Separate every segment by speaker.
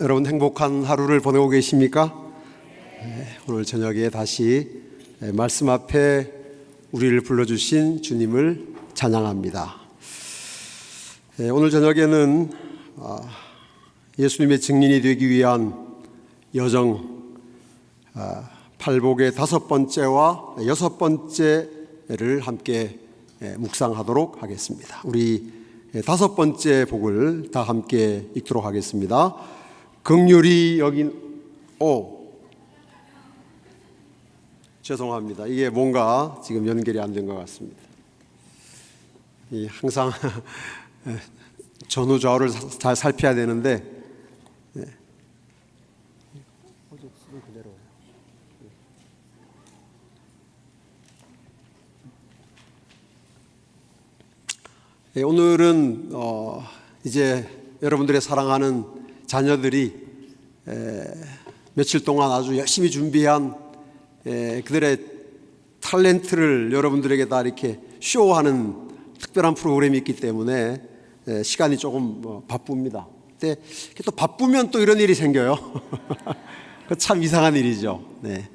Speaker 1: 여러분 행복한 하루를 보내고 계십니까? 오늘 저녁에 다시 말씀 앞에 우리를 불러주신 주님을 찬양합니다. 오늘 저녁에는 예수님의 증인이 되기 위한 여정 팔복의 5번째와 6번째를 함께 묵상하도록 하겠습니다. 우리 5번째 복을 다 함께 읽도록 하겠습니다. 긍휼히 여긴 죄송합니다. 이게 뭔가 지금 연결이 안 된 것 같습니다. 항상 전후 좌우를 잘 살펴야 되는데 오늘은 이제 여러분들의 사랑하는 자녀들이 며칠 동안 아주 열심히 준비한 그들의 탤런트를 여러분들에게 다 이렇게 쇼하는 특별한 프로그램이 있기 때문에 시간이 조금 바쁩니다. 근데 또 바쁘면 또 이런 일이 생겨요. 참 이상한 일이죠. 네.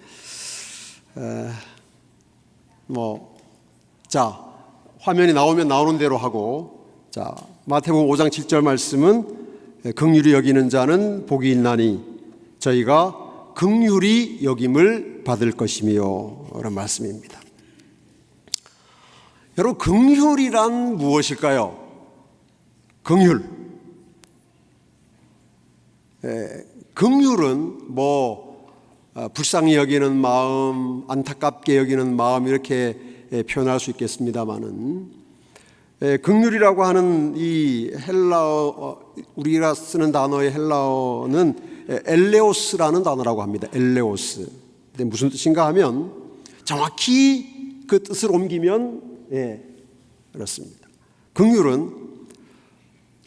Speaker 1: 자, 화면이 나오면 나오는 대로 하고, 자, 마태복음 5장 7절 말씀은 긍휼히 여기는 자는 복이 있나니 저희가 긍휼히 여김을 받을 것이며 라는 말씀입니다. 여러분, 긍휼이란 무엇일까요? 긍휼. 긍휼은 불쌍히 여기는 마음, 안타깝게 여기는 마음 이렇게 표현할 수 있겠습니다만은 긍휼이라고 하는 이 헬라어, 우리가 쓰는 단어의 헬라어는 엘레오스라는 단어라고 합니다. 엘레오스. 근데 무슨 뜻인가 하면 정확히 그 뜻을 옮기면 그렇습니다. 긍휼은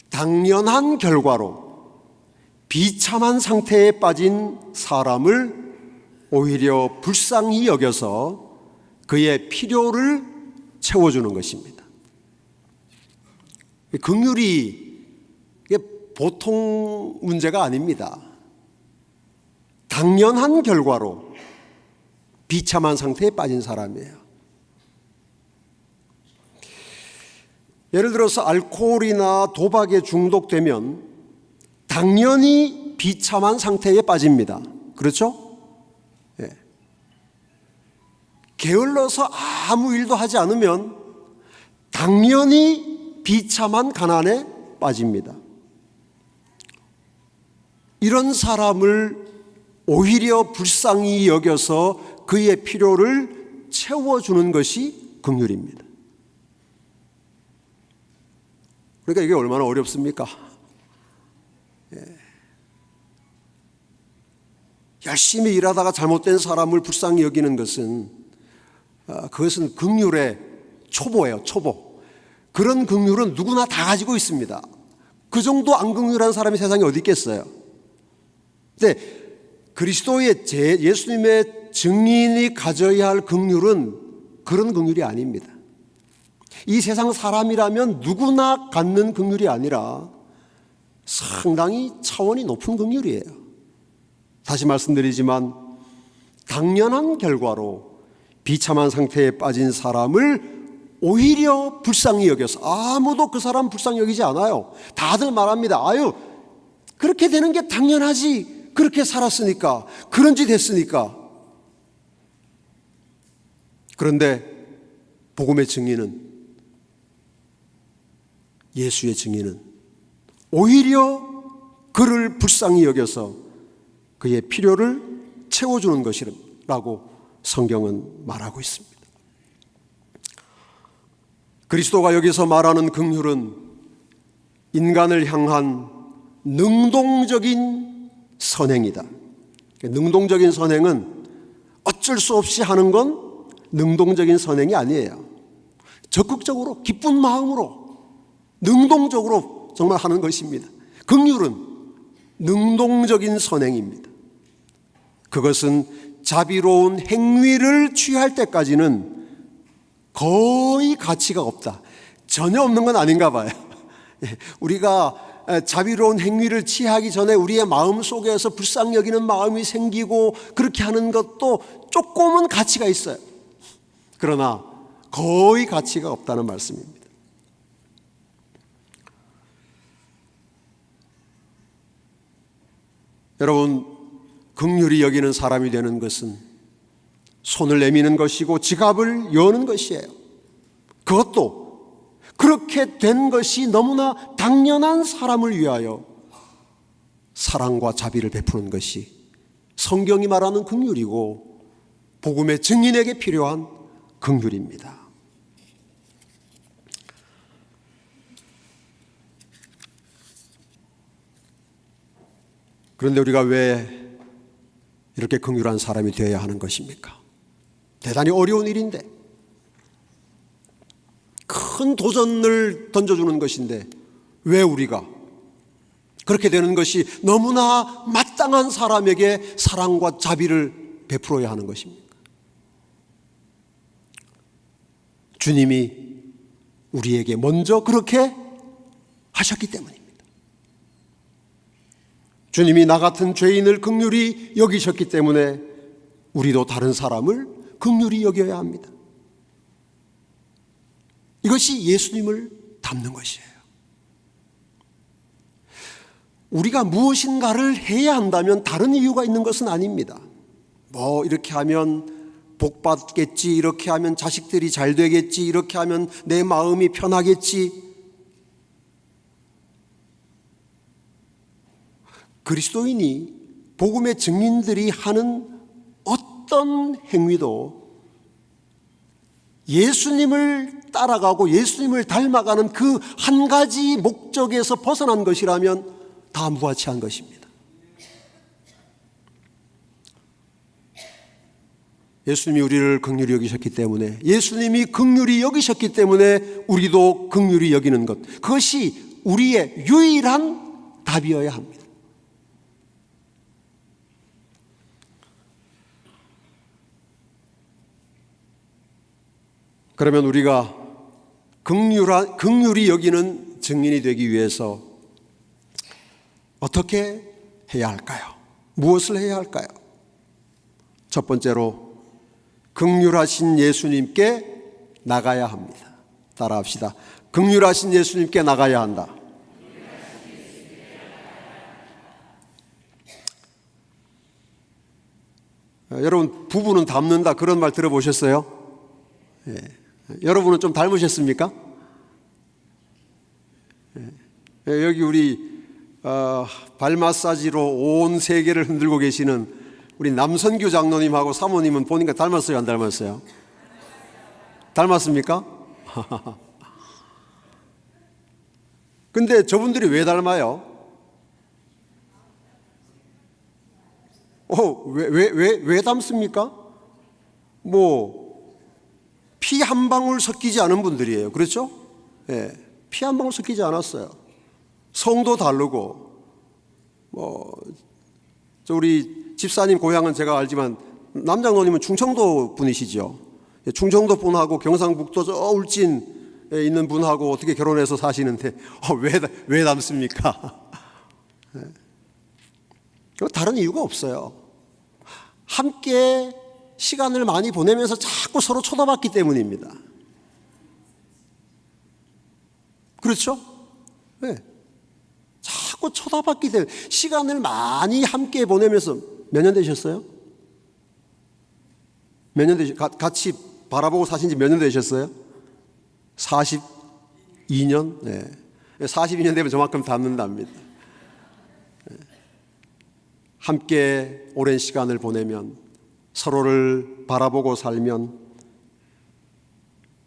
Speaker 1: 당연한 결과로 비참한 상태에 빠진 사람을 오히려 불쌍히 여겨서 그의 필요를 채워주는 것입니다. 긍휼이 보통 문제가 아닙니다. 당연한 결과로 비참한 상태에 빠진 사람이에요. 예를 들어서 알코올이나 도박에 중독되면 당연히 비참한 상태에 빠집니다. 그렇죠? 게을러서 아무 일도 하지 않으면 당연히 비참한 가난에 빠집니다. 이런 사람을 오히려 불쌍히 여겨서 그의 필요를 채워주는 것이 긍휼입니다. 그러니까 이게 얼마나 어렵습니까? 열심히 일하다가 잘못된 사람을 불쌍히 여기는 것은 그것은 긍휼의 초보예요. 초보. 그런 긍휼은 누구나 다 가지고 있습니다. 그 정도 안 긍휼한 사람이 세상에 어디 있겠어요? 근데 그리스도의 예수님의 증인이 가져야 할 긍휼은 그런 긍휼이 아닙니다. 이 세상 사람이라면 누구나 갖는 긍휼이 아니라 상당히 차원이 높은 긍휼이에요. 다시 말씀드리지만 당연한 결과로 비참한 상태에 빠진 사람을 오히려 불쌍히 여겨서, 아무도 그 사람 불쌍히 여기지 않아요. 다들 말합니다. 아유, 그렇게 되는 게 당연하지. 그렇게 살았으니까, 그런 짓 했으니까. 그런데 복음의 증인은, 예수의 증인은 오히려 그를 불쌍히 여겨서 그의 필요를 채워주는 것이라고 성경은 말하고 있습니다. 그리스도가 여기서 말하는 긍휼은 인간을 향한 능동적인 선행이다. 능동적인 선행은 어쩔 수 없이 하는 건 능동적인 선행이 아니에요. 적극적으로, 기쁜 마음으로, 능동적으로 정말 하는 것입니다. 긍휼은 능동적인 선행입니다. 그것은 자비로운 행위를 취할 때까지는 거의 가치가 없다. 전혀 없는 건 아닌가 봐요. 우리가 자비로운 행위를 취하기 전에 우리의 마음 속에서 불쌍히 여기는 마음이 생기고 그렇게 하는 것도 조금은 가치가 있어요. 그러나 거의 가치가 없다는 말씀입니다. 여러분, 긍휼히 여기는 사람이 되는 것은 손을 내미는 것이고 지갑을 여는 것이에요. 그것도 그렇게 된 것이 너무나 당연한 사람을 위하여 사랑과 자비를 베푸는 것이 성경이 말하는 긍휼이고 복음의 증인에게 필요한 긍휼입니다. 그런데 우리가 왜 이렇게 긍휼한 사람이 되어야 하는 것입니까? 대단히 어려운 일인데, 큰 도전을 던져주는 것인데 왜 우리가 그렇게 되는 것이 너무나 마땅한 사람에게 사랑과 자비를 베풀어야 하는 것입니까? 주님이 우리에게 먼저 그렇게 하셨기 때문입니다. 주님이 나 같은 죄인을 긍휼히 여기셨기 때문에 우리도 다른 사람을 긍휼히 여겨야 합니다. 이것이 예수님을 닮는 것이에요. 우리가 무엇인가를 해야 한다면 다른 이유가 있는 것은 아닙니다. 이렇게 하면 복 받겠지, 이렇게 하면 자식들이 잘 되겠지, 이렇게 하면 내 마음이 편하겠지. 그리스도인이 복음의 증인들이 하는 어떤 행위도 예수님을 따라가고 예수님을 닮아가는 그 한 가지 목적에서 벗어난 것이라면 다 무가치한 것입니다. 예수님이 우리를 긍휼히 여기셨기 때문에, 예수님이 긍휼히 여기셨기 때문에 우리도 긍휼히 여기는 것, 그것이 우리의 유일한 답이어야 합니다. 그러면 우리가 긍휼히 여기는 증인이 되기 위해서 어떻게 해야 할까요? 무엇을 해야 할까요? 첫 번째로 긍휼하신 예수님께 나가야 합니다. 따라합시다. 긍휼하신 예수님께 나가야 한다. 여러분, 부부는 닮는다 그런 말 들어보셨어요? 예. 여러분은 좀 닮으셨습니까? 예. 여기 우리 발 마사지로 온 세계를 흔들고 계시는 우리 남선규 장로님하고 사모님은 보니까 닮았어요, 안 닮았어요? 닮았습니까? 근데 저분들이 왜 닮아요? 왜 닮습니까? 피 한 방울 섞이지 않은 분들이에요. 그렇죠? 예, 피 한 방울 섞이지 않았어요. 성도 다르고, 우리 집사님 고향은 제가 알지만 남장로님은 충청도 분이시죠. 충청도 분하고 경상북도 저 울진에 있는 분하고 어떻게 결혼해서 사시는데 왜 닮습니까? 다른 이유가 없어요. 함께 시간을 많이 보내면서 자꾸 서로 쳐다봤기 때문입니다. 그렇죠? 네. 자꾸 쳐다봤기 때문에 시간을 많이 함께 보내면서 몇 년 되셨어요? 같이 바라보고 사신 지 몇 년 되셨어요? 42년? 네. 42년 되면 저만큼 닮는답니다. 네. 함께 오랜 시간을 보내면, 서로를 바라보고 살면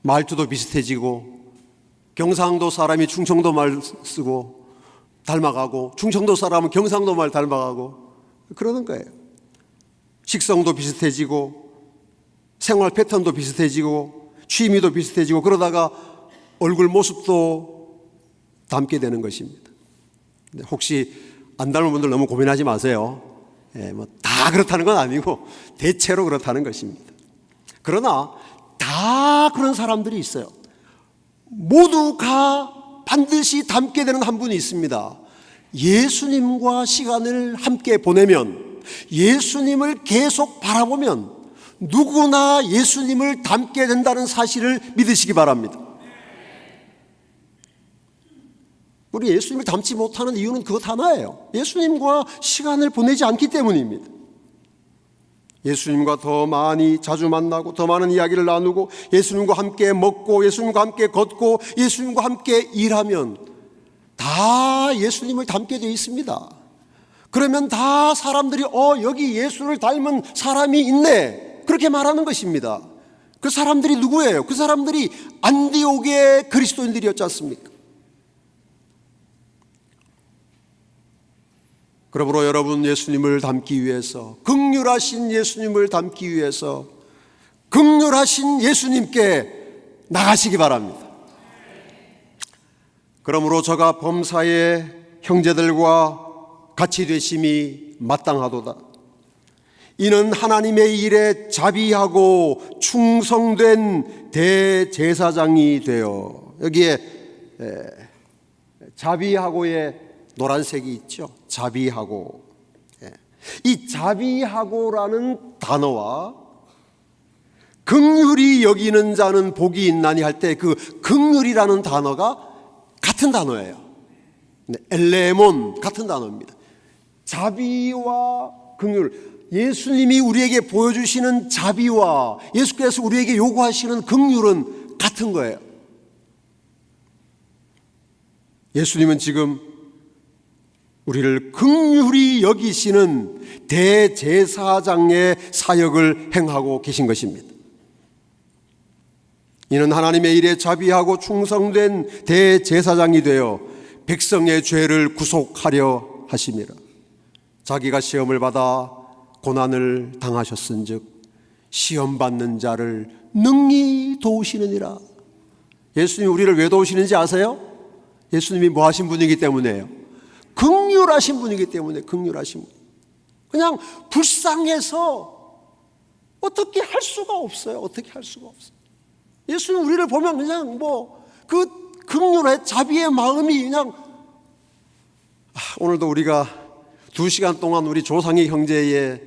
Speaker 1: 말투도 비슷해지고, 경상도 사람이 충청도 말 쓰고 닮아가고, 충청도 사람은 경상도 말 닮아가고 그러는 거예요. 식성도 비슷해지고, 생활 패턴도 비슷해지고, 취미도 비슷해지고, 그러다가 얼굴 모습도 닮게 되는 것입니다. 혹시 안 닮은 분들 너무 고민하지 마세요. 다 그렇다는 건 아니고 대체로 그렇다는 것입니다. 그러나 다 그런 사람들이 있어요. 모두가 반드시 닮게 되는 한 분이 있습니다. 예수님과 시간을 함께 보내면, 예수님을 계속 바라보면 누구나 예수님을 닮게 된다는 사실을 믿으시기 바랍니다. 우리 예수님을 닮지 못하는 이유는 그것 하나예요. 예수님과 시간을 보내지 않기 때문입니다. 예수님과 더 많이 자주 만나고 더 많은 이야기를 나누고 예수님과 함께 먹고 예수님과 함께 걷고 예수님과 함께 일하면 다 예수님을 닮게 되어 있습니다. 그러면 다 사람들이 여기 예수를 닮은 사람이 있네, 그렇게 말하는 것입니다. 그 사람들이 누구예요? 그 사람들이 안디옥의 그리스도인들이었지 않습니까? 그러므로 여러분, 예수님을 닮기 위해서, 긍휼하신 예수님을 닮기 위해서 긍휼하신 예수님께 나가시기 바랍니다. 그러므로 저가 범사의 형제들과 같이 되심이 마땅하도다. 이는 하나님의 일에 자비하고 충성된 대제사장이 되어, 여기에 자비하고의 노란색이 있죠. 자비하고. 이 자비하고라는 단어와 긍휼히 여기는 자는 복이 있나니 할 때 그 긍휼이라는 단어가 같은 단어예요. 엘레몬, 같은 단어입니다. 자비와 긍휼, 예수님이 우리에게 보여주시는 자비와 예수께서 우리에게 요구하시는 긍휼은 같은 거예요. 예수님은 지금 우리를 긍휼히 여기시는 대제사장의 사역을 행하고 계신 것입니다. 이는 하나님의 일에 자비하고 충성된 대제사장이 되어 백성의 죄를 구속하려 하심이라. 자기가 시험을 받아 고난을 당하셨은즉 시험 받는 자를 능히 도우시느니라. 예수님이 우리를 왜 도우시는지 아세요? 예수님이 뭐 하신 분이기 때문에요. 긍휼하신 분이기 때문에. 긍휼하신 분. 그냥 불쌍해서 어떻게 할 수가 없어요. 어떻게 할 수가 없어요. 예수님 우리를 보면 그냥 그 긍휼의 자비의 마음이 그냥 오늘도 우리가 2시간 동안 우리 조상희 형제의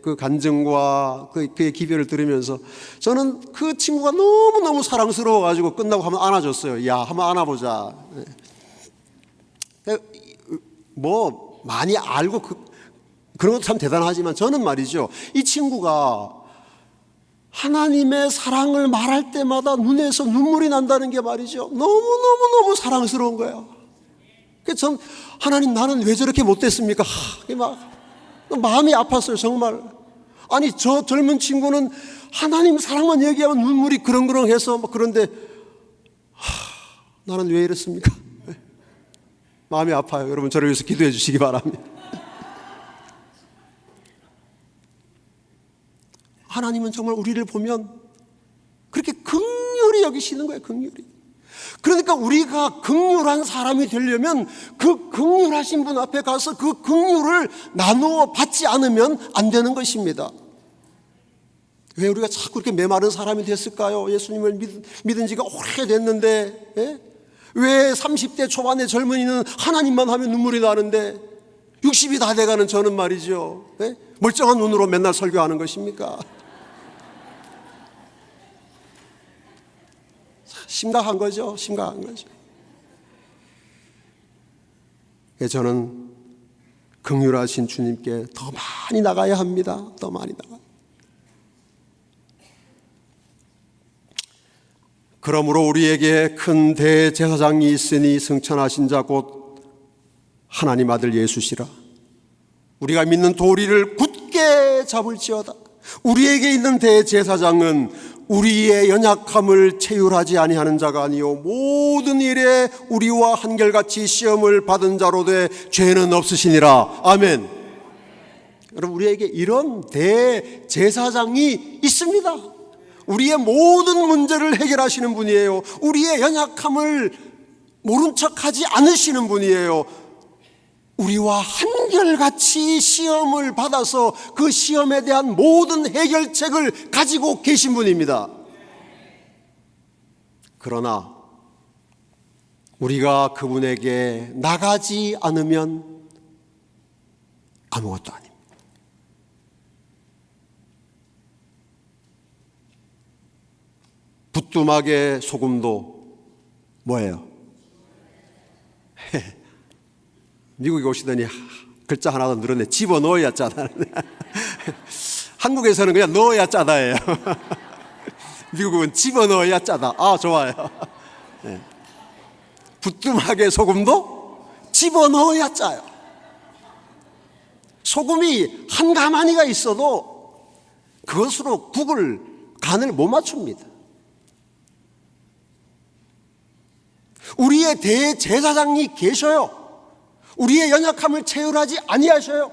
Speaker 1: 그 간증과 그의 기별을 들으면서 저는 그 친구가 너무너무 사랑스러워가지고 끝나고 한번 안아줬어요. 야, 한번 안아보자. 많이 알고 그런 것도 참 대단하지만 저는 말이죠, 이 친구가 하나님의 사랑을 말할 때마다 눈에서 눈물이 난다는 게 말이죠, 너무너무 사랑스러운 거예요. 그래서 전 하나님, 나는 왜 저렇게 못됐습니까? 마음이 아팠어요, 정말. 아니, 저 젊은 친구는 하나님 사랑만 얘기하면 눈물이 그렁그렁해서 그런데 나는 왜 이랬습니까? 마음이 아파요. 여러분, 저를 위해서 기도해 주시기 바랍니다. 하나님은 정말 우리를 보면 그렇게 긍휼히 여기시는 거예요. 긍휼히. 그러니까 우리가 긍휼한 사람이 되려면 그 긍휼하신 분 앞에 가서 그 긍휼을 나누어 받지 않으면 안 되는 것입니다. 왜 우리가 자꾸 이렇게 메마른 사람이 됐을까요? 예수님을 믿은 지가 오래됐는데, 왜 30대 초반의 젊은이는 하나님만 하면 눈물이 나는데 60이 다 돼가는 저는 말이죠, 멀쩡한 눈으로 맨날 설교하는 것입니까? 심각한 거죠. 심각한 거죠. 저는 긍휼하신 주님께 더 많이 나가야 합니다. 더 많이 나가. 그러므로 우리에게 큰 대제사장이 있으니 승천하신 자 곧 하나님 아들 예수시라. 우리가 믿는 도리를 굳게 잡을지어다. 우리에게 있는 대제사장은 우리의 연약함을 체휼하지 아니하는 자가 아니요 모든 일에 우리와 한결같이 시험을 받은 자로 돼 죄는 없으시니라. 아멘. 여러분, 우리에게 이런 대제사장이 있습니다. 우리의 모든 문제를 해결하시는 분이에요. 우리의 연약함을 모른 척하지 않으시는 분이에요. 우리와 한결같이 시험을 받아서 그 시험에 대한 모든 해결책을 가지고 계신 분입니다. 그러나 우리가 그분에게 나가지 않으면 아무것도 아닙니다. 부뚜막에 소금도 뭐예요? 미국에 오시더니 글자 하나 더 늘었네. 집어넣어야 짜다. 한국에서는 그냥 넣어야 짜다예요. 미국은 집어넣어야 짜다. 아, 좋아요. 네. 부뚜막에 소금도 집어넣어야 짜요. 소금이 한 가마니가 있어도 그것으로 국을 간을 못 맞춥니다. 우리의 대제사장이 계셔요. 우리의 연약함을 체휼하지 아니하셔요.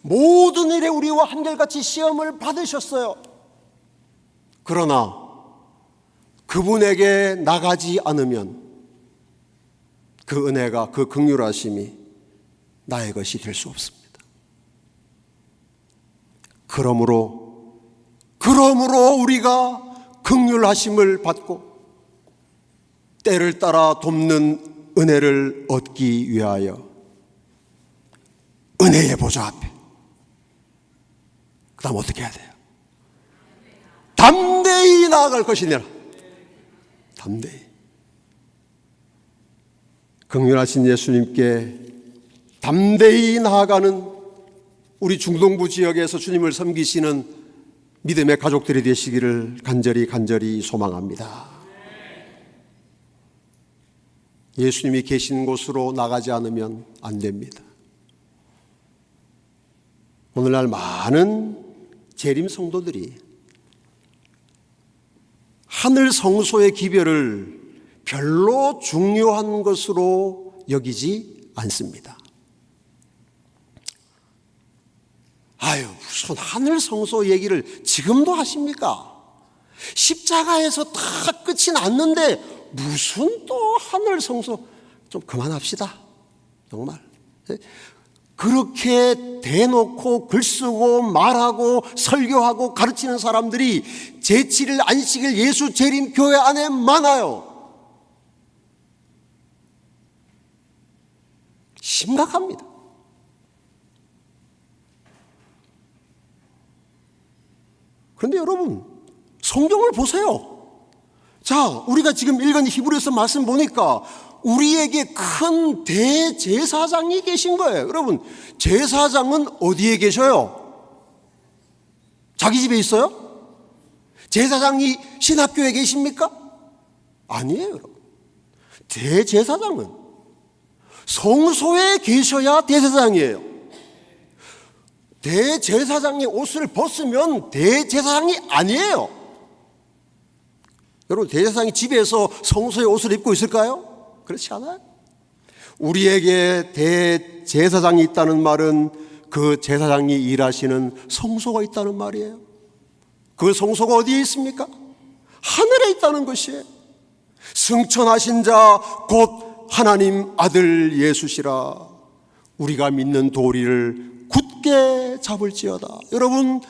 Speaker 1: 모든 일에 우리와 한결같이 시험을 받으셨어요. 그러나 그분에게 나가지 않으면 그 은혜가, 그 긍휼하심이 나의 것이 될 수 없습니다. 그러므로 우리가 긍휼하심을 받고 때를 따라 돕는 은혜를 얻기 위하여 은혜의 보좌 앞에, 그 다음 어떻게 해야 돼요? 담대히 나아갈 것이니라. 담대히. 긍휼하신 예수님께 담대히 나아가는 우리 중동부 지역에서 주님을 섬기시는 믿음의 가족들이 되시기를 간절히 소망합니다. 예수님이 계신 곳으로 나가지 않으면 안 됩니다. 오늘날 많은 재림 성도들이 하늘 성소의 기별을 별로 중요한 것으로 여기지 않습니다. 아유, 무슨 하늘 성소 얘기를 지금도 하십니까? 십자가에서 다 끝이 났는데 무슨 또 하늘 성소, 좀 그만합시다. 정말. 그렇게 대놓고 글 쓰고 말하고 설교하고 가르치는 사람들이 제7일 안식일 예수 재림 교회 안에 많아요. 심각합니다. 그런데 여러분, 성경을 보세요. 자, 우리가 지금 읽은 히브리서 말씀 보니까 우리에게 큰 대제사장이 계신 거예요. 여러분, 제사장은 어디에 계셔요? 자기 집에 있어요? 제사장이 신학교에 계십니까? 아니에요, 여러분. 대제사장은 성소에 계셔야 대제사장이에요. 대제사장이 옷을 벗으면 대제사장이 아니에요. 여러분, 대제사장이 집에서 성소에 옷을 입고 있을까요? 그렇지 않아요? 우리에게 대제사장이 있다는 말은 그 제사장이 일하시는 성소가 있다는 말이에요. 그 성소가 어디에 있습니까? 하늘에 있다는 것이에요. 승천하신 자 곧 하나님 아들 예수시라. 우리가 믿는 도리를 굳게 잡을지어다. 여러분,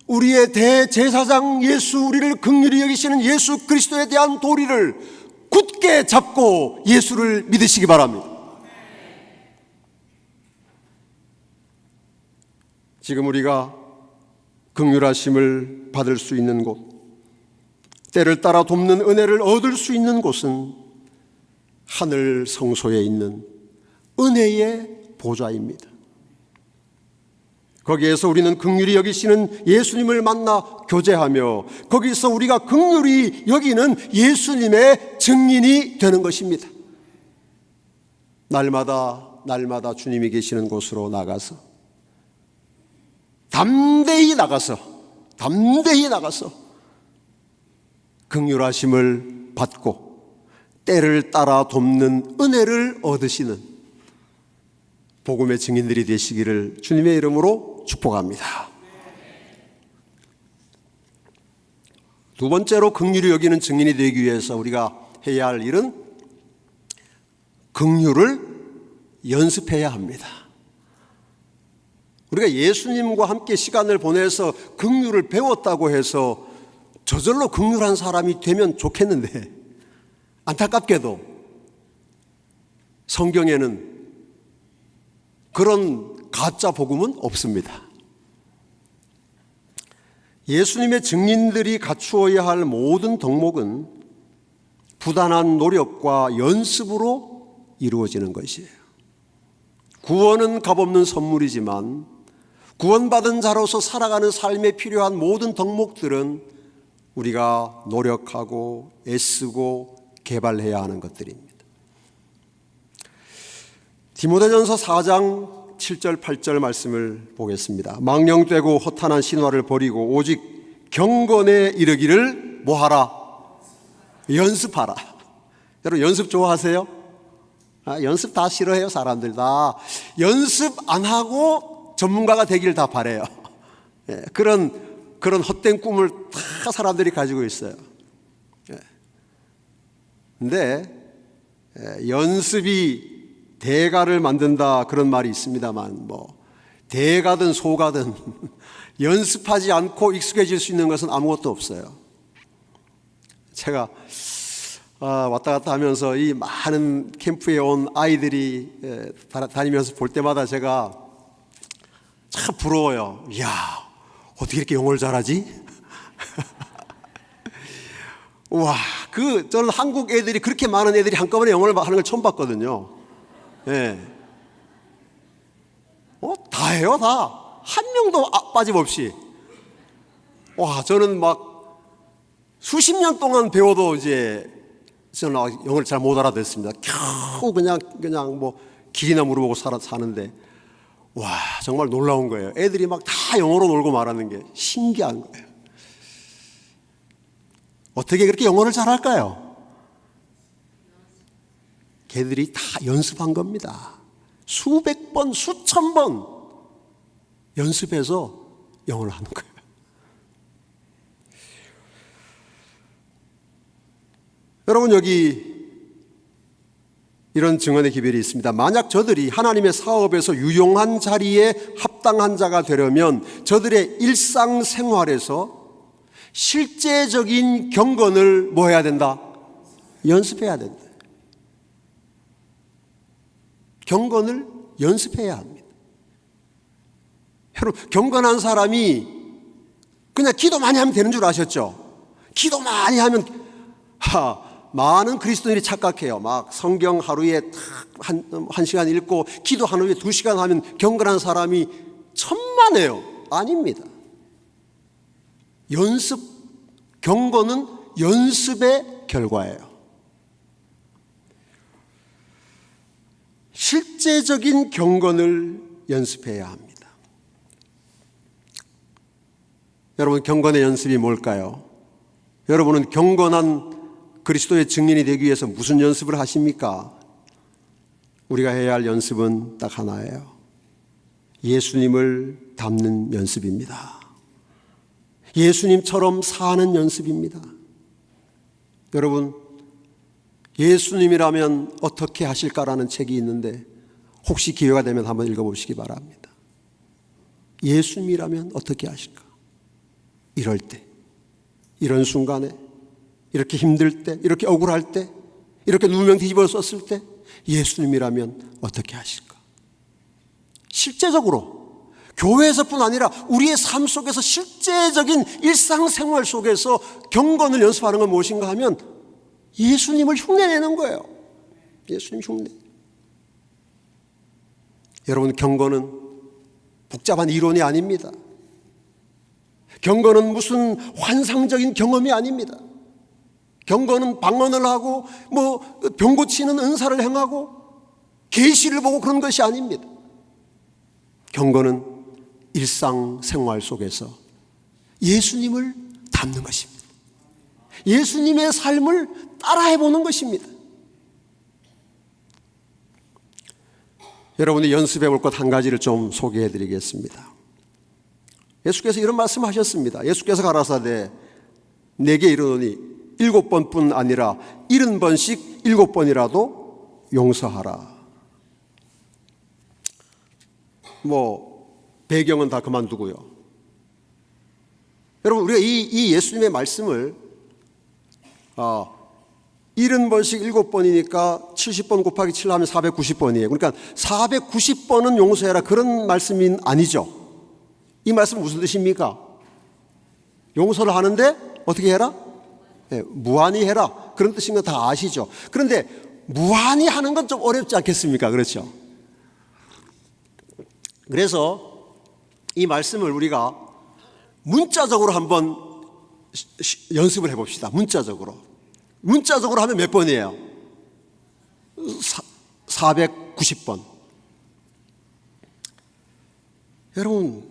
Speaker 1: 우리의 대제사장 예수, 우리를 긍휼히 여기시는 예수 그리스도에 대한 도리를 굳게 잡고 예수를 믿으시기 바랍니다. 지금 우리가 긍휼하심을 받을 수 있는 곳, 때를 따라 돕는 은혜를 얻을 수 있는 곳은 하늘 성소에 있는 은혜의 보좌입니다. 거기에서 우리는 긍휼히 여기시는 예수님을 만나 교제하며 거기서 우리가 긍휼히 여기는 예수님의 증인이 되는 것입니다. 날마다 주님이 계시는 곳으로 나가서 담대히 나가서 긍휼하심을 받고 때를 따라 돕는 은혜를 얻으시는 복음의 증인들이 되시기를 주님의 이름으로 축복합니다. 두 번째로 긍휼히 여기는 증인이 되기 위해서 우리가 해야 할 일은 긍휼을 연습해야 합니다. 우리가 예수님과 함께 시간을 보내서 긍휼을 배웠다고 해서 저절로 긍휼한 사람이 되면 좋겠는데 안타깝게도 성경에는 그런 가짜 복음은 없습니다. 예수님의 증인들이 갖추어야 할 모든 덕목은 부단한 노력과 연습으로 이루어지는 것이에요. 구원은 값없는 선물이지만 구원받은 자로서 살아가는 삶에 필요한 모든 덕목들은 우리가 노력하고 애쓰고 개발해야 하는 것들입니다. 디모데전서 4장 7절 8절 말씀을 보겠습니다. 망령되고 허탄한 신화를 버리고 오직 경건에 이르기를 뭐하라? 연습하라. 여러분 연습 좋아하세요? 연습 다 싫어해요. 사람들 다 연습 안 하고 전문가가 되기를 다 바래요. 그런 헛된 꿈을 다 사람들이 가지고 있어요. 그런데 연습이 대가를 만든다 그런 말이 있습니다만 대가든 소가든 연습하지 않고 익숙해질 수 있는 것은 아무것도 없어요. 제가 왔다 갔다 하면서 이 많은 캠프에 온 아이들이 다니면서 볼 때마다 제가 참 부러워요. 이야, 어떻게 이렇게 영어를 잘하지? 와, 저는 한국 애들이 그렇게 많은 애들이 한꺼번에 영어를 하는 걸 처음 봤거든요. 예. 다 해요, 다. 한 명도 빠짐없이. 와, 저는 막 수십 년 동안 배워도 이제 저는 영어를 잘 못 알아듣습니다. 겨우 그냥 길이나 물어보고 사는데, 와, 정말 놀라운 거예요. 애들이 막 다 영어로 놀고 말하는 게 신기한 거예요. 어떻게 그렇게 영어를 잘할까요? 걔들이 다 연습한 겁니다. 수백 번, 수천 번 연습해서 영어를 하는 거예요. 여러분, 여기 이런 증언의 기별이 있습니다. 만약 저들이 하나님의 사업에서 유용한 자리에 합당한 자가 되려면 저들의 일상생활에서 실제적인 경건을 뭐 해야 된다? 연습해야 된다. 경건을 연습해야 합니다. 여러분, 경건한 사람이 그냥 기도 많이 하면 되는 줄 아셨죠? 기도 많이 하면 많은 그리스도인이 착각해요. 막 성경 하루에 한 시간 읽고 기도 하루에 2시간 하면 경건한 사람이 천만에요. 아닙니다. 경건은 연습의 결과예요. 실제적인 경건을 연습해야 합니다. 여러분, 경건의 연습이 뭘까요? 여러분은 경건한 그리스도의 증인이 되기 위해서 무슨 연습을 하십니까? 우리가 해야 할 연습은 딱 하나예요. 예수님을 닮는 연습입니다. 예수님처럼 사는 연습입니다. 여러분, 예수님이라면 어떻게 하실까라는 책이 있는데 혹시 기회가 되면 한번 읽어보시기 바랍니다. 예수님이라면 어떻게 하실까? 이럴 때, 이런 순간에, 이렇게 힘들 때, 이렇게 억울할 때, 이렇게 누명 뒤집어 썼을 때 예수님이라면 어떻게 하실까? 실제적으로 교회에서뿐 아니라 우리의 삶 속에서 실제적인 일상생활 속에서 경건을 연습하는 건 무엇인가 하면 예수님을 흉내내는 거예요. 예수님 흉내. 여러분, 경건은 복잡한 이론이 아닙니다. 경건은 무슨 환상적인 경험이 아닙니다. 경건은 방언을 하고 병 고치는 은사를 행하고 계시를 보고 그런 것이 아닙니다. 경건은 일상생활 속에서 예수님을 닮는 것입니다. 예수님의 삶을 따라해보는 것입니다. 여러분이 연습해볼 것 한 가지를 좀 소개해드리겠습니다. 예수께서 이런 말씀하셨습니다. 예수께서 가라사대 내게 이르노니 7번뿐 아니라 70번씩 7번이라도 용서하라. 배경은 다 그만두고요. 여러분, 우리가 이 예수님의 말씀을 70번씩 7번이니까 70번 곱하기 7 하면 490번이에요. 그러니까 490번은 용서해라, 그런 말씀이 아니죠. 이 말씀은 무슨 뜻입니까? 용서를 하는데 어떻게 해라? 네, 무한히 해라, 그런 뜻인 거 다 아시죠? 그런데 무한히 하는 건 좀 어렵지 않겠습니까? 그렇죠? 그래서 이 말씀을 우리가 문자적으로 한번 연습을 해봅시다. 문자적으로 하면 몇 번이에요? 490번. 여러분,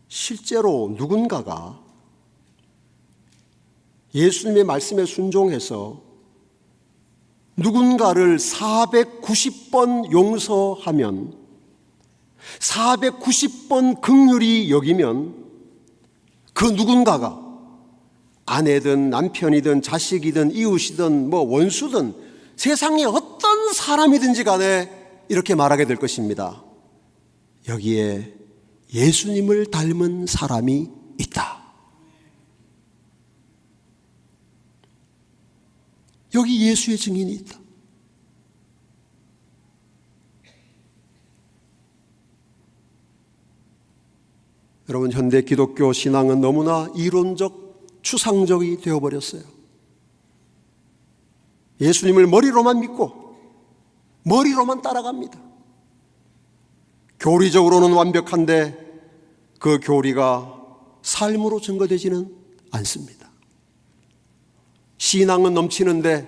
Speaker 1: 실제로 누군가가 예수님의 말씀에 순종해서 누군가를 490번 용서하면, 490번 긍휼히 여기면 그 누군가가 아내든 남편이든 자식이든 이웃이든 뭐 원수든 세상에 어떤 사람이든지 간에 이렇게 말하게 될 것입니다. 여기에 예수님을 닮은 사람이 있다. 여기 예수의 증인이 있다. 여러분, 현대 기독교 신앙은 너무나 이론적, 추상적이 되어버렸어요. 예수님을 머리로만 믿고 머리로만 따라갑니다. 교리적으로는 완벽한데 그 교리가 삶으로 증거되지는 않습니다. 신앙은 넘치는데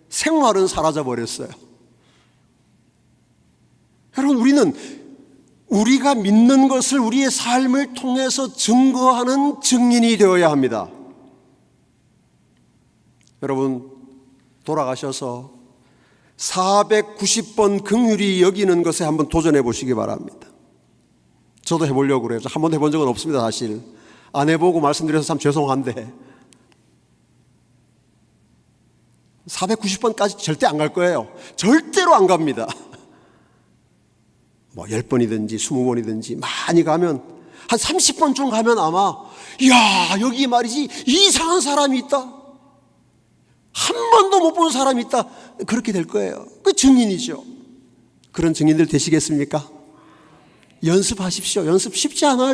Speaker 1: 생활은 사라져버렸어요. 여러분, 우리는 우리가 믿는 것을 우리의 삶을 통해서 증거하는 증인이 되어야 합니다. 여러분, 돌아가셔서 490번 긍휼히 여기는 것에 한번 도전해 보시기 바랍니다. 저도 해보려고 그래요. 한 번도 해본 적은 없습니다. 사실 안 해보고 말씀드려서 참 죄송한데 490번까지 절대 안 갈 거예요. 절대로 안 갑니다. 뭐 10번이든지 20번이든지 많이 가면 한 30번쯤 가면 아마, 이야, 여기 말이지 이상한 사람이 있다, 한 번도 못 본 사람이 있다, 그렇게 될 거예요. 그 증인이죠. 그런 증인들 되시겠습니까? 연습하십시오. 연습 쉽지 않아요.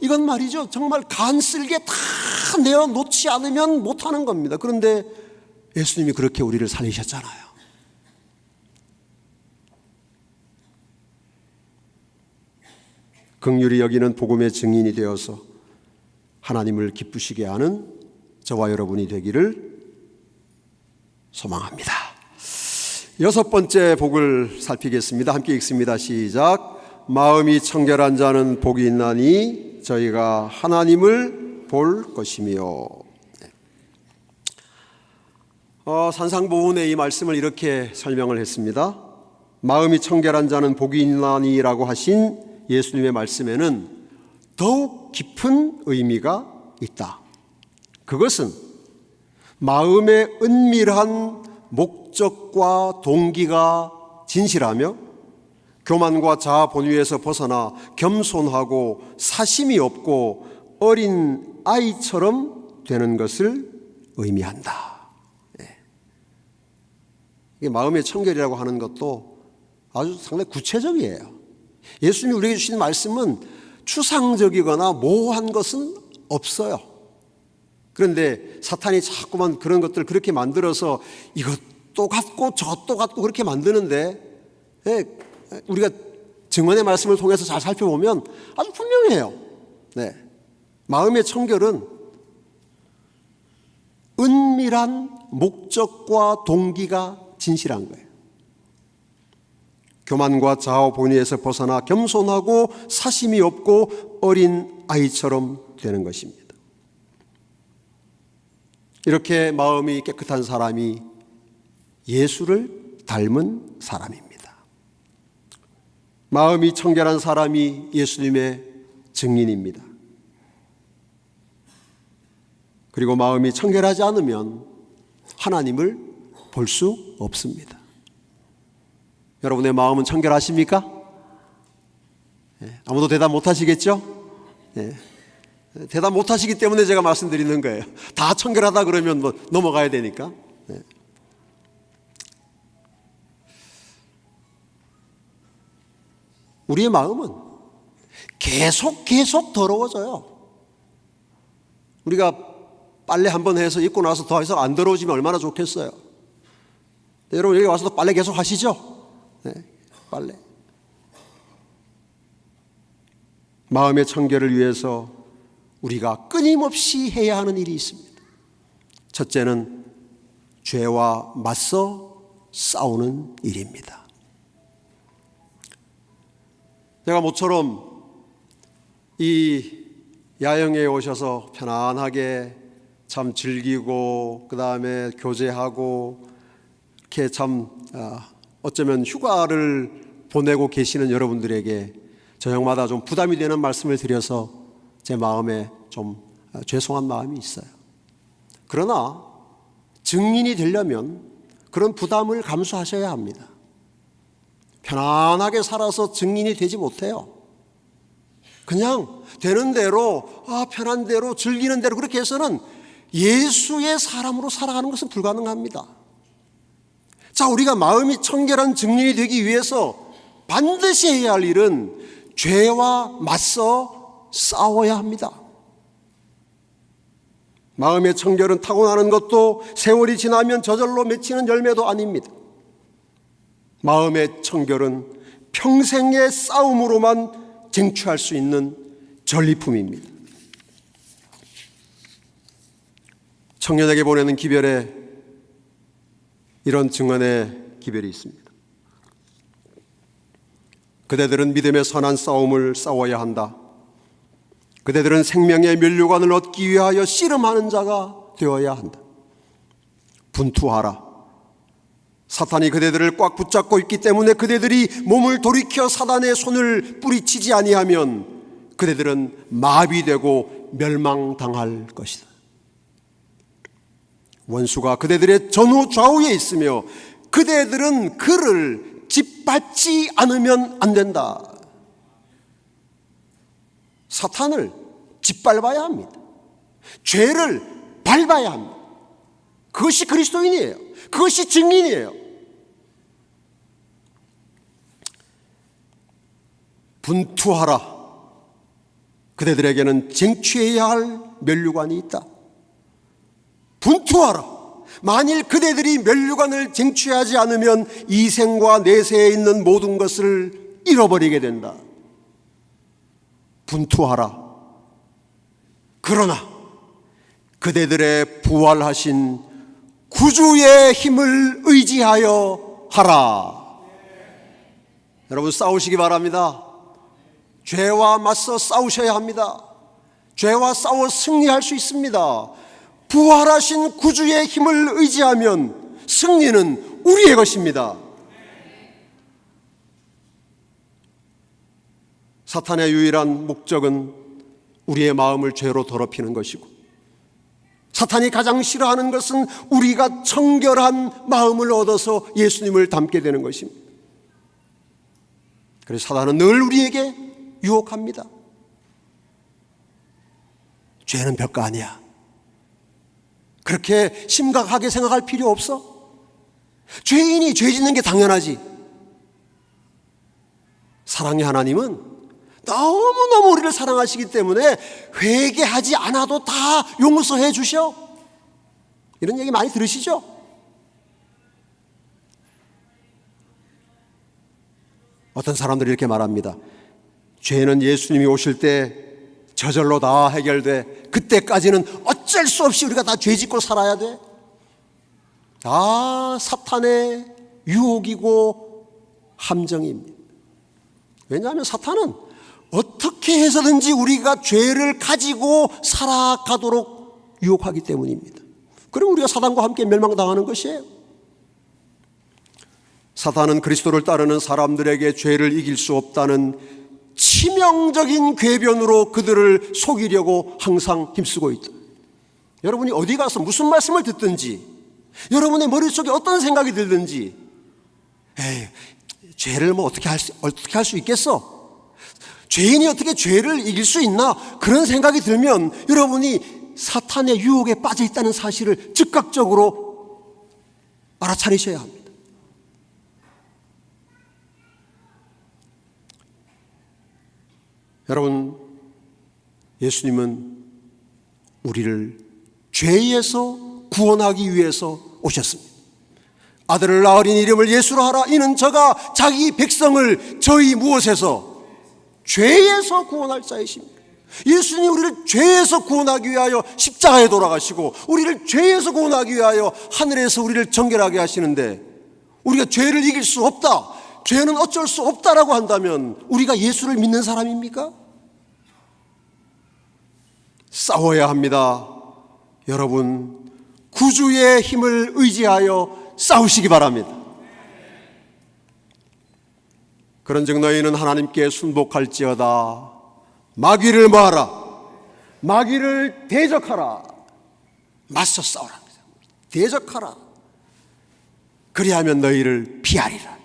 Speaker 1: 이건 말이죠, 정말 간쓸게 다 내어놓지 않으면 못하는 겁니다. 그런데 예수님이 그렇게 우리를 살리셨잖아요. 긍휼히 여기는 복음의 증인이 되어서 하나님을 기쁘시게 하는 저와 여러분이 되기를 소망합니다. 6번째 복을 살피겠습니다. 함께 읽습니다. 시작. 마음이 청결한 자는 복이 있나니 저희가 하나님을 볼 것이며. 산상보훈의 이 말씀을 이렇게 설명을 했습니다. 마음이 청결한 자는 복이 있나니라고 하신 예수님의 말씀에는 더욱 깊은 의미가 있다. 그것은 마음의 은밀한 목적과 동기가 진실하며 교만과 자아 본위에서 벗어나 겸손하고 사심이 없고 어린 아이처럼 되는 것을 의미한다. 이게 마음의 청결이라고 하는 것도 아주 상당히 구체적이에요. 예수님이 우리에게 주신 말씀은 추상적이거나 모호한 것은 없어요. 그런데 사탄이 자꾸만 그런 것들을 그렇게 만들어서 이것도 같고 저것도 같고 그렇게 만드는데, 우리가 증언의 말씀을 통해서 잘 살펴보면 아주 분명해요. 마음의 청결은 은밀한 목적과 동기가 진실한 거예요. 교만과 자아 본위에서 벗어나 겸손하고 사심이 없고 어린 아이처럼 되는 것입니다. 이렇게 마음이 깨끗한 사람이 예수를 닮은 사람입니다. 마음이 청결한 사람이 예수님의 증인입니다. 그리고 마음이 청결하지 않으면 하나님을 볼 수 없습니다. 여러분의 마음은 청결하십니까? 아무도 대답 못 하시겠죠? 대답 못 하시기 때문에 제가 말씀드리는 거예요. 다 청결하다 그러면 뭐 넘어가야 되니까. 네. 우리의 마음은 계속 더러워져요. 우리가 빨래 한번 해서 입고 나서 더 이상 안 더러워지면 얼마나 좋겠어요. 네, 여러분 여기 와서도 빨래 계속 하시죠? 네, 빨래. 마음의 청결을 위해서 우리가 끊임없이 해야 하는 일이 있습니다. 첫째는 죄와 맞서 싸우는 일입니다. 제가 모처럼 이 야영에 오셔서 편안하게 참 즐기고 그 다음에 교제하고 이렇게 참 어쩌면 휴가를 보내고 계시는 여러분들에게 저녁마다 좀 부담이 되는 말씀을 드려서 제 마음에 좀 죄송한 마음이 있어요. 그러나 증인이 되려면 그런 부담을 감수하셔야 합니다. 편안하게 살아서 증인이 되지 못해요. 그냥 되는 대로 편한 대로 즐기는 대로 그렇게 해서는 예수의 사람으로 살아가는 것은 불가능합니다. 자, 우리가 마음이 청결한 증인이 되기 위해서 반드시 해야 할 일은 죄와 맞서 싸워야 합니다. 마음의 청결은 타고나는 것도 세월이 지나면 저절로 맺히는 열매도 아닙니다. 마음의 청결은 평생의 싸움으로만 쟁취할 수 있는 전리품입니다. 청년에게 보내는 기별에 이런 증언의 기별이 있습니다. 그대들은 믿음의 선한 싸움을 싸워야 한다. 그대들은 생명의 면류관을 얻기 위하여 씨름하는 자가 되어야 한다. 분투하라. 사탄이 그대들을 꽉 붙잡고 있기 때문에 그대들이 몸을 돌이켜 사단의 손을 뿌리치지 아니하면 그대들은 마비되고 멸망당할 것이다. 원수가 그대들의 전후 좌우에 있으며 그대들은 그를 짓밟지 않으면 안 된다. 사탄을 짓밟아야 합니다. 죄를 밟아야 합니다. 그것이 그리스도인이에요. 그것이 증인이에요. 분투하라. 그대들에게는 쟁취해야 할 면류관이 있다. 분투하라. 만일 그대들이 면류관을 쟁취하지 않으면 이생과 내세에 있는 모든 것을 잃어버리게 된다. 분투하라. 그러나 그대들의 부활하신 구주의 힘을 의지하여 하라. 여러분 싸우시기 바랍니다. 죄와 맞서 싸우셔야 합니다. 죄와 싸워 승리할 수 있습니다. 부활하신 구주의 힘을 의지하면 승리는 우리의 것입니다. 사탄의 유일한 목적은 우리의 마음을 죄로 더럽히는 것이고, 사탄이 가장 싫어하는 것은 우리가 청결한 마음을 얻어서 예수님을 닮게 되는 것입니다. 그래서 사탄은 늘 우리에게 유혹합니다. 죄는 별거 아니야. 그렇게 심각하게 생각할 필요 없어. 죄인이 죄 짓는 게 당연하지. 사랑의 하나님은 너무너무 우리를 사랑하시기 때문에 회개하지 않아도 다 용서해 주셔. 이런 얘기 많이 들으시죠? 어떤 사람들이 이렇게 말합니다. 죄는 예수님이 오실 때 저절로 다 해결돼. 그때까지는 어쩔 수 없이 우리가 다 죄 짓고 살아야 돼. 사탄의 유혹이고 함정입니다. 왜냐하면 사탄은 어떻게 해서든지 우리가 죄를 가지고 살아가도록 유혹하기 때문입니다. 그럼 우리가 사탄과 함께 멸망당하는 것이에요. 사탄은 그리스도를 따르는 사람들에게 죄를 이길 수 없다는 치명적인 궤변으로 그들을 속이려고 항상 힘쓰고 있다. 여러분이 어디 가서 무슨 말씀을 듣든지, 여러분의 머릿속에 어떤 생각이 들든지, 죄를 어떻게 할 수 있겠어? 죄인이 어떻게 죄를 이길 수 있나? 그런 생각이 들면 여러분이 사탄의 유혹에 빠져 있다는 사실을 즉각적으로 알아차리셔야 합니다. 여러분, 예수님은 우리를 죄에서 구원하기 위해서 오셨습니다. 아들을 낳으린 이름을 예수로 하라. 이는 저가 자기 백성을 저희 무엇에서? 죄에서 구원할 자이십니다. 예수님이 우리를 죄에서 구원하기 위하여 십자가에 돌아가시고 우리를 죄에서 구원하기 위하여 하늘에서 우리를 정결하게 하시는데, 우리가 죄를 이길 수 없다, 죄는 어쩔 수 없다라고 한다면 우리가 예수를 믿는 사람입니까? 싸워야 합니다. 여러분, 구주의 힘을 의지하여 싸우시기 바랍니다. 그런즉 너희는 하나님께 순복할지어다. 마귀를 뭐하라? 마귀를 대적하라. 맞서 싸우라. 대적하라. 그리하면 너희를 피하리라.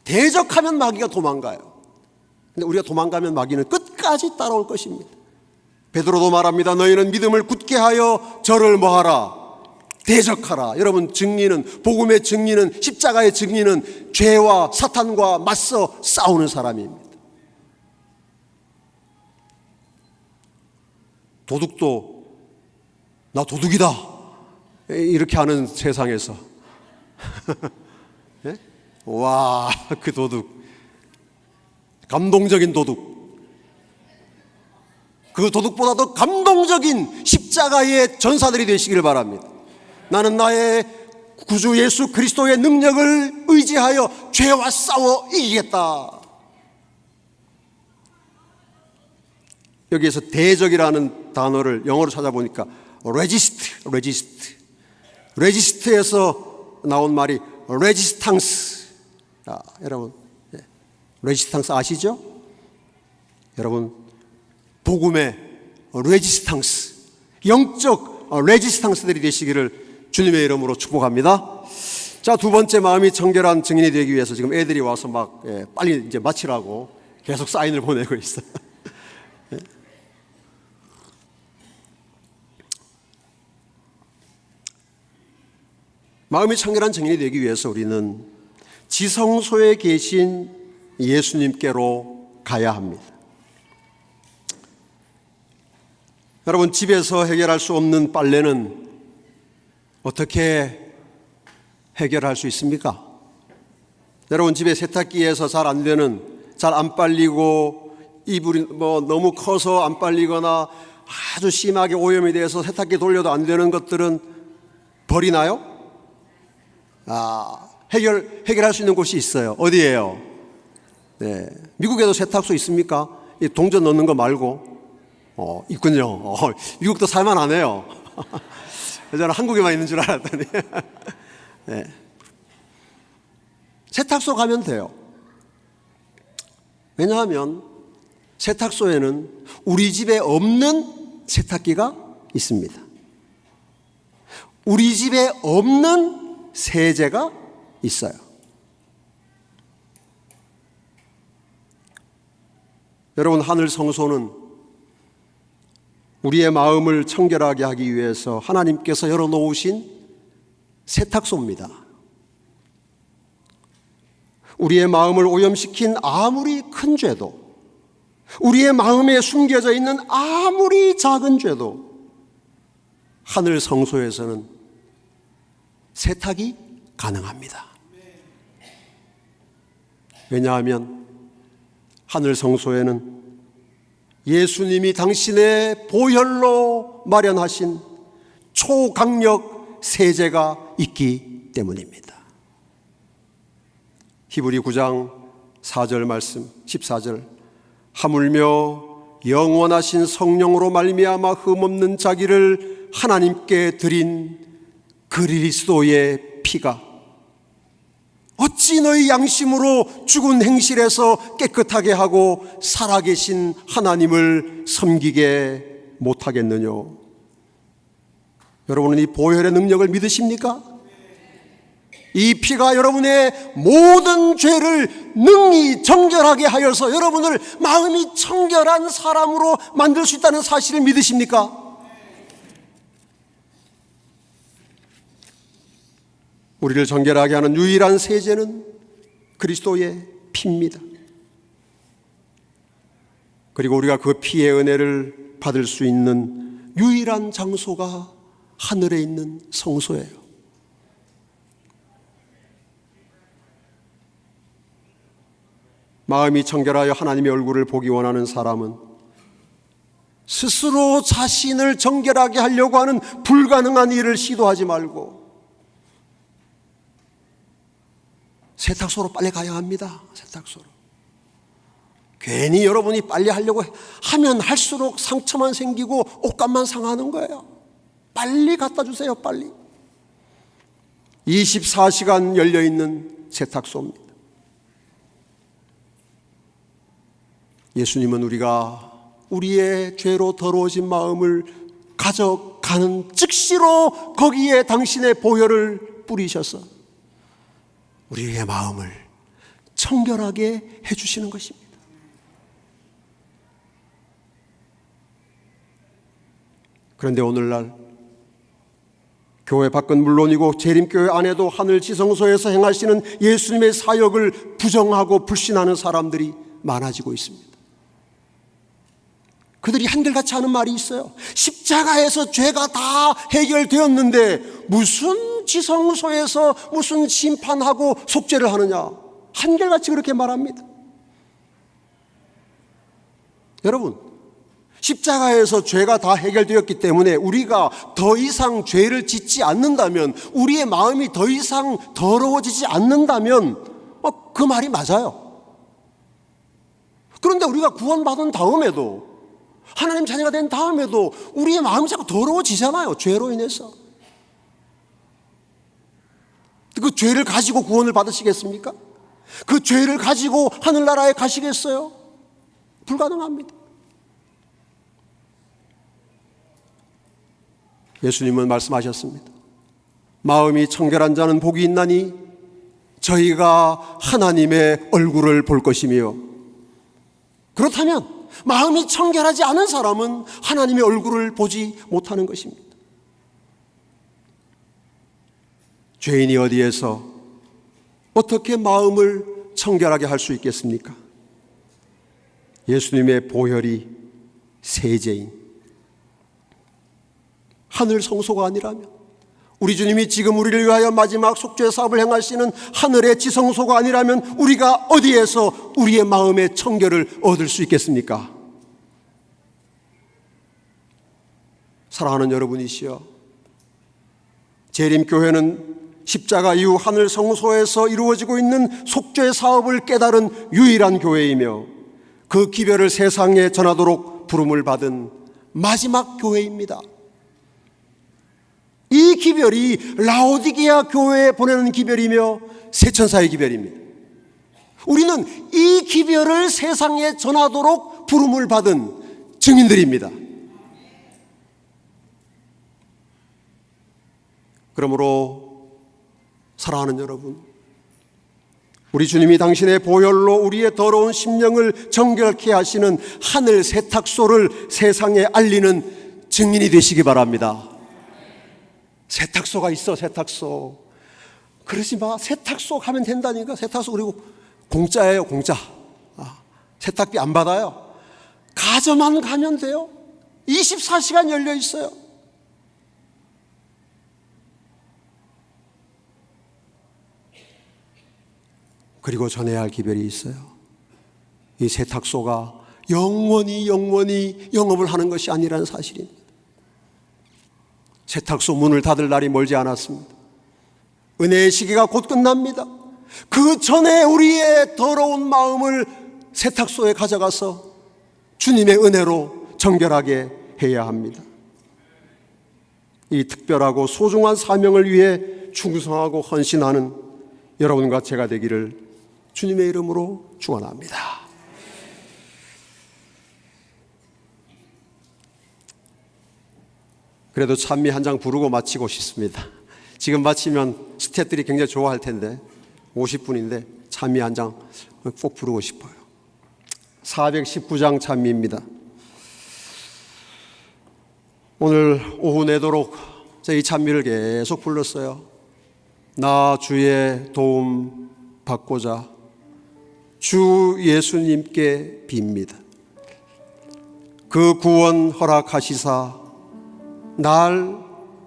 Speaker 1: 대적하면 마귀가 도망가요. 근데 우리가 도망가면 마귀는 끝까지 따라올 것입니다. 베드로도 말합니다. 너희는 믿음을 굳게 하여 저를 뭐하라? 대적하라. 여러분, 증리는, 복음의 증리는, 십자가의 증리는 죄와 사탄과 맞서 싸우는 사람입니다. 도둑도 나 도둑이다 이렇게 하는 세상에서 네? 와, 그 도둑, 감동적인 도둑, 그 도둑보다 더 감동적인 십자가의 전사들이 되시기를 바랍니다. 나는 나의 구주 예수 그리스도의 능력을 의지하여 죄와 싸워 이기겠다. 여기에서 대적이라는 단어를 영어로 찾아보니까 레지스트에서 나온 말이 레지스탕스. 여러분, 레지스탕스 아시죠? 여러분, 복음의 레지스탕스, 영적 레지스탕스들이 되시기를 주님의 이름으로 축복합니다. 자, 두 번째, 마음이 청결한 증인이 되기 위해서 지금 애들이 와서 막 빨리 이제 마치라고 계속 사인을 보내고 있어요. 마음이 청결한 증인이 되기 위해서 우리는 지성소에 계신 예수님께로 가야 합니다. 여러분, 집에서 해결할 수 없는 빨래는 어떻게 해결할 수 있습니까? 여러분, 집에 세탁기에서 잘 안 되는, 잘 안 빨리고 이불이 너무 커서 안 빨리거나 아주 심하게 오염이 돼서 세탁기 돌려도 안 되는 것들은 버리나요? 해결할 수 있는 곳이 있어요. 어디예요? 네, 미국에도 세탁소 있습니까? 이 동전 넣는 거 말고. 있군요. 미국도 살만하네요. 저는 한국에만 있는 줄 알았더니. 네. 세탁소 가면 돼요. 왜냐하면 세탁소에는 우리 집에 없는 세탁기가 있습니다. 우리 집에 없는 세제가 있어요. 여러분, 하늘 성소는 우리의 마음을 청결하게 하기 위해서 하나님께서 열어놓으신 세탁소입니다. 우리의 마음을 오염시킨 아무리 큰 죄도, 우리의 마음에 숨겨져 있는 아무리 작은 죄도 하늘 성소에서는 세탁이 가능합니다. 왜냐하면 하늘 성소에는 예수님이 당신의 보혈로 마련하신 초강력 세제가 있기 때문입니다. 히브리 9장 4절 말씀, 14절, 하물며 영원하신 성령으로 말미암아 흠없는 자기를 하나님께 드린 그리스도의 피가 어찌 너희 양심으로 죽은 행실에서 깨끗하게 하고 살아계신 하나님을 섬기게 못하겠느냐? 여러분은 이 보혈의 능력을 믿으십니까? 이 피가 여러분의 모든 죄를 능히 정결하게 하여서 여러분을 마음이 청결한 사람으로 만들 수 있다는 사실을 믿으십니까? 우리를 정결하게 하는 유일한 세제는 그리스도의 피입니다. 그리고 우리가 그 피의 은혜를 받을 수 있는 유일한 장소가 하늘에 있는 성소예요. 마음이 청결하여 하나님의 얼굴을 보기 원하는 사람은 스스로 자신을 정결하게 하려고 하는 불가능한 일을 시도하지 말고 세탁소로 빨리 가야 합니다. 세탁소로. 괜히 여러분이 빨리 하려고 하면 할수록 상처만 생기고 옷감만 상하는 거예요. 빨리 갖다 주세요. 빨리. 24시간 열려있는 세탁소입니다. 예수님은 우리가 우리의 죄로 더러워진 마음을 가져가는 즉시로 거기에 당신의 보혈을 뿌리셔서 우리의 마음을 청결하게 해주시는 것입니다. 그런데 오늘날 교회 밖은 물론이고 재림교회 안에도 하늘 지성소에서 행하시는 예수님의 사역을 부정하고 불신하는 사람들이 많아지고 있습니다. 그들이 한결같이 하는 말이 있어요. 십자가에서 죄가 다 해결되었는데 무슨 지성소에서 무슨 심판하고 속죄를 하느냐. 한결같이 그렇게 말합니다. 여러분, 십자가에서 죄가 다 해결되었기 때문에 우리가 더 이상 죄를 짓지 않는다면, 우리의 마음이 더 이상 더러워지지 않는다면 그 말이 맞아요. 그런데 우리가 구원받은 다음에도, 하나님 자녀가 된 다음에도 우리의 마음이 자꾸 더러워지잖아요. 죄로 인해서. 그 죄를 가지고 구원을 받으시겠습니까? 그 죄를 가지고 하늘나라에 가시겠어요? 불가능합니다. 예수님은 말씀하셨습니다. 마음이 청결한 자는 복이 있나니 저희가 하나님의 얼굴을 볼 것이며, 그렇다면 마음이 청결하지 않은 사람은 하나님의 얼굴을 보지 못하는 것입니다. 죄인이 어디에서 어떻게 마음을 청결하게 할 수 있겠습니까? 예수님의 보혈이 세제인 하늘 성소가 아니라면, 우리 주님이 지금 우리를 위하여 마지막 속죄 사업을 행하시는 하늘의 지성소가 아니라면 우리가 어디에서 우리의 마음의 청결을 얻을 수 있겠습니까? 사랑하는 여러분이시여, 재림교회는 십자가 이후 하늘 성소에서 이루어지고 있는 속죄 사업을 깨달은 유일한 교회이며 그 기별을 세상에 전하도록 부름을 받은 마지막 교회입니다. 이 기별이 라오디게아 교회에 보내는 기별이며 세천사의 기별입니다. 우리는 이 기별을 세상에 전하도록 부름을 받은 증인들입니다. 그러므로 사랑하는 여러분, 우리 주님이 당신의 보혈로 우리의 더러운 심령을 정결케 하시는 하늘 세탁소를 세상에 알리는 증인이 되시기 바랍니다. 세탁소가 있어, 세탁소. 그러지 마. 세탁소 가면 된다니까. 세탁소. 그리고 공짜예요, 공짜. 세탁비 안 받아요. 가져만 가면 돼요. 24시간 열려 있어요. 그리고 전해야 할 기별이 있어요. 이 세탁소가 영원히 영업을 하는 것이 아니라는 사실입니다. 세탁소 문을 닫을 날이 멀지 않았습니다. 은혜의 시기가 곧 끝납니다. 그 전에 우리의 더러운 마음을 세탁소에 가져가서 주님의 은혜로 정결하게 해야 합니다. 이 특별하고 소중한 사명을 위해 충성하고 헌신하는 여러분과 제가 되기를 주님의 이름으로 축원합니다. 그래도 찬미 한 장 부르고 마치고 싶습니다. 지금 마치면 스태프들이 굉장히 좋아할 텐데 50분인데 찬미 한 장 꼭 부르고 싶어요. 419장 찬미입니다. 오늘 오후 내도록 제가 이 찬미를 계속 불렀어요. 나 주의 도움 받고자 주 예수님께 빕니다. 그 구원 허락하시사 날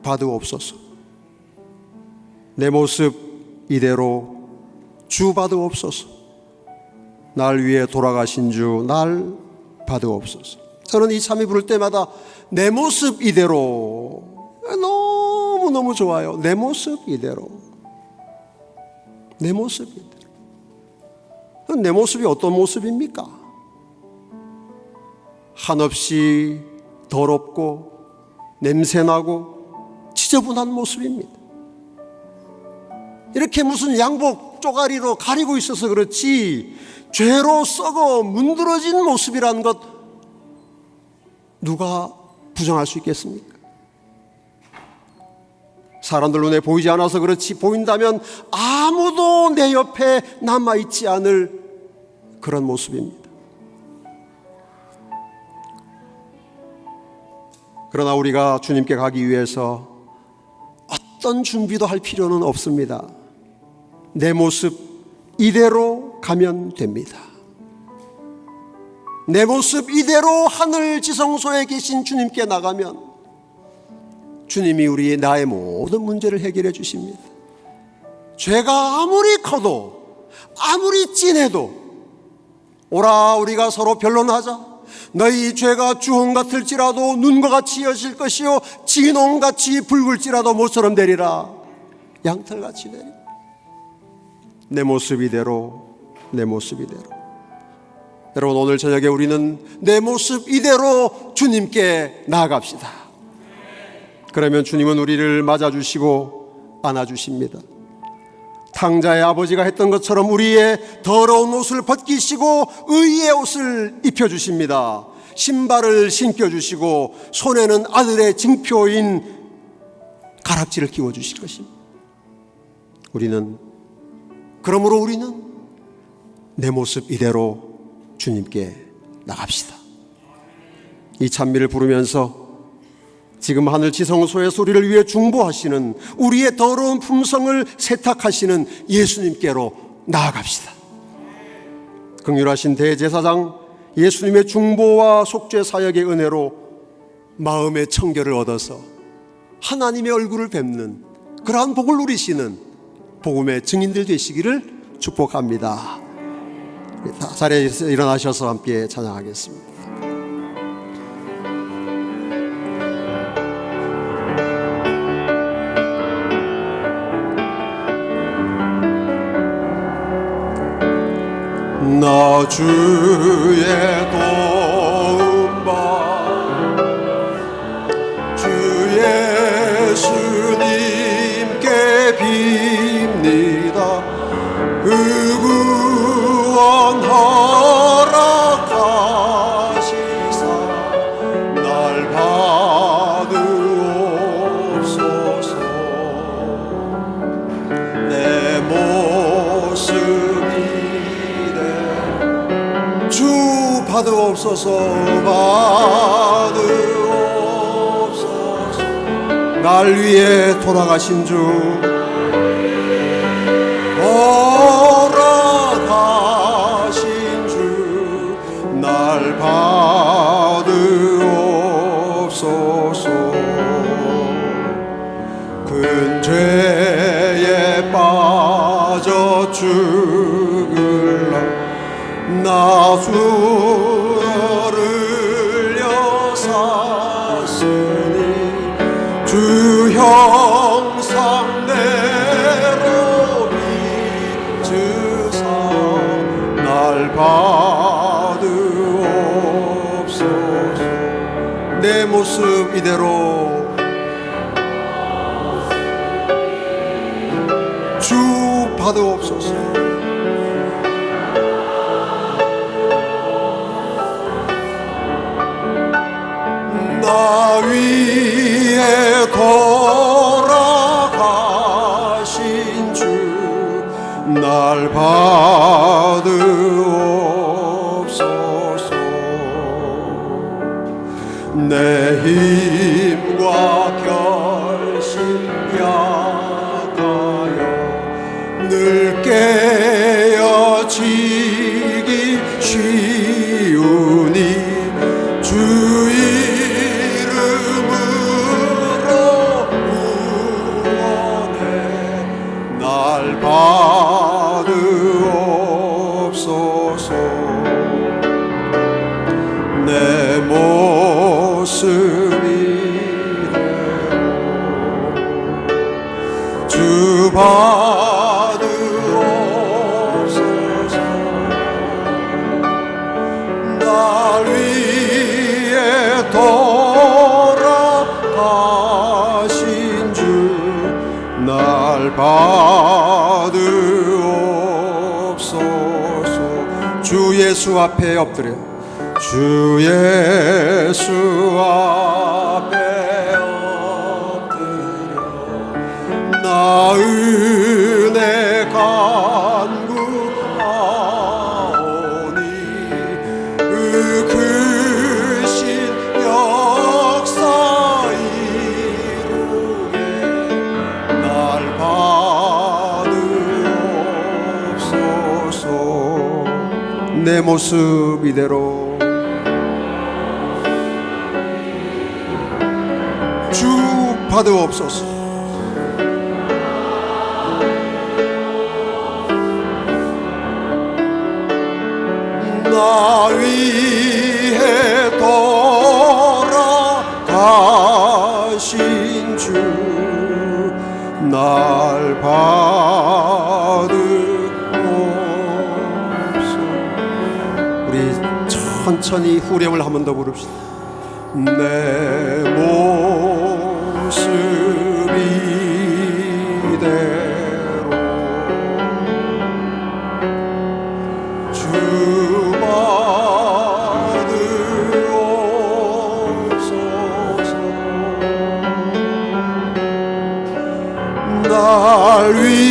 Speaker 1: 받으옵소서. 내 모습 이대로 주 받으옵소서. 날 위해 돌아가신 주 날 받으옵소서. 저는 이 찬미 부를 때마다 내 모습 이대로 너무너무 좋아요. 내 모습 이대로. 내 모습 이대로. 내 모습이 어떤 모습입니까? 한없이 더럽고 냄새나고 지저분한 모습입니다. 이렇게 무슨 양복 쪼가리로 가리고 있어서 그렇지 죄로 썩어 문드러진 모습이라는 것 누가 부정할 수 있겠습니까? 사람들 눈에 보이지 않아서 그렇지 보인다면 아무도 내 옆에 남아있지 않을 그런 모습입니다. 그러나 우리가 주님께 가기 위해서 어떤 준비도 할 필요는 없습니다. 내 모습 이대로 가면 됩니다. 내 모습 이대로 하늘 지성소에 계신 주님께 나가면 주님이 우리의 나의 모든 문제를 해결해 주십니다. 죄가 아무리 커도 아무리 진해도 오라 우리가 서로 변론하자. 너희 죄가 주홍 같을지라도 눈과 같이 여질 것이요 진홍같이 붉을지라도 모처럼 되리라. 양털같이 되리라. 내 모습 이대로 내 모습 이대로. 여러분 오늘 저녁에 우리는 내 모습 이대로 주님께 나아갑시다. 그러면 주님은 우리를 맞아주시고 안아주십니다. 탕자의 아버지가 했던 것처럼 우리의 더러운 옷을 벗기시고 의의 옷을 입혀주십니다. 신발을 신겨주시고 손에는 아들의 징표인 가락지를 끼워주실 것입니다. 그러므로 우리는 내 모습 이대로 주님께 나갑시다. 이 찬미를 부르면서 지금 하늘 지성소에서 우리를 위해 중보하시는 우리의 더러운 품성을 세탁하시는 예수님께로 나아갑시다. 긍휼하신 대제사장 예수님의 중보와 속죄 사역의 은혜로 마음의 청결을 얻어서 하나님의 얼굴을 뵙는 그러한 복을 누리시는 복음의 증인들 되시기를 축복합니다. 자리에서 일어나셔서 함께 찬양하겠습니다. 나 주의 도움받 주 예수님께 빕니다. 그 구원 허락하시사 날 받으옵소서. 내 모습이 주 받으옵소서. 받으옵소서. 날 위해 돌아가신 주 돌아가신 주 날 받으옵소서. 큰 죄에 빠져 죽을라 나 주를 여사으니 주 형상대로 빚으사 날 받으옵소서. 내 모습 이대로 주 받으옵소서. 나 위에 돌아가 날 받으옵소서. 내 힘과 결심 약하여 늘 깨어지기 쉬우니 주 이름으로 구원해 날 받으옵소서. 내 모습이 주 받으옵소서. 날 위해 돌아가신 주 날 받으옵소서. 주 예수 앞에 엎드려 주 예수 앞에 엎드려 나 은혜 간구하오니 그 크신 역사 이루게 날 받으옵소서. 내 모습 이대로 주 받으옵소서. 나 위해 돌아가신 주 날 받으옵소서. 우리 천천히 후렴을 한 번 더 부릅시다. 내 모습 이대로 주 받으옵소서. 날 위해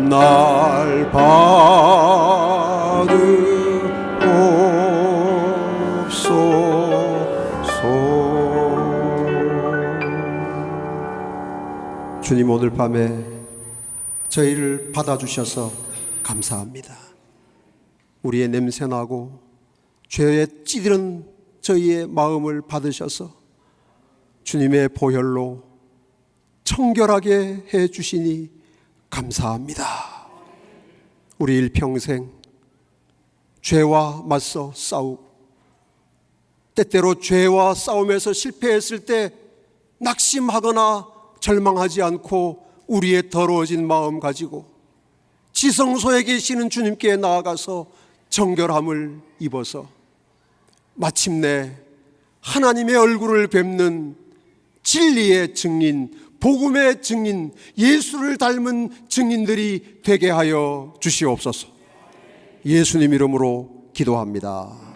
Speaker 1: 날 받으옵소서. 주님, 오늘 밤에 저희를 받아주셔서 감사합니다. 우리의 냄새나고 죄에 찌드는 저희의 마음을 받으셔서 주님의 보혈로 청결하게 해주시니 감사합니다. 우리 일평생 죄와 맞서 싸우고 때때로 죄와 싸움에서 실패했을 때 낙심하거나 절망하지 않고 우리의 더러워진 마음 가지고 지성소에 계시는 주님께 나아가서 정결함을 입어서 마침내 하나님의 얼굴을 뵙는 진리의 증인, 복음의 증인, 예수를 닮은 증인들이 되게 하여 주시옵소서. 예수님 이름으로 기도합니다.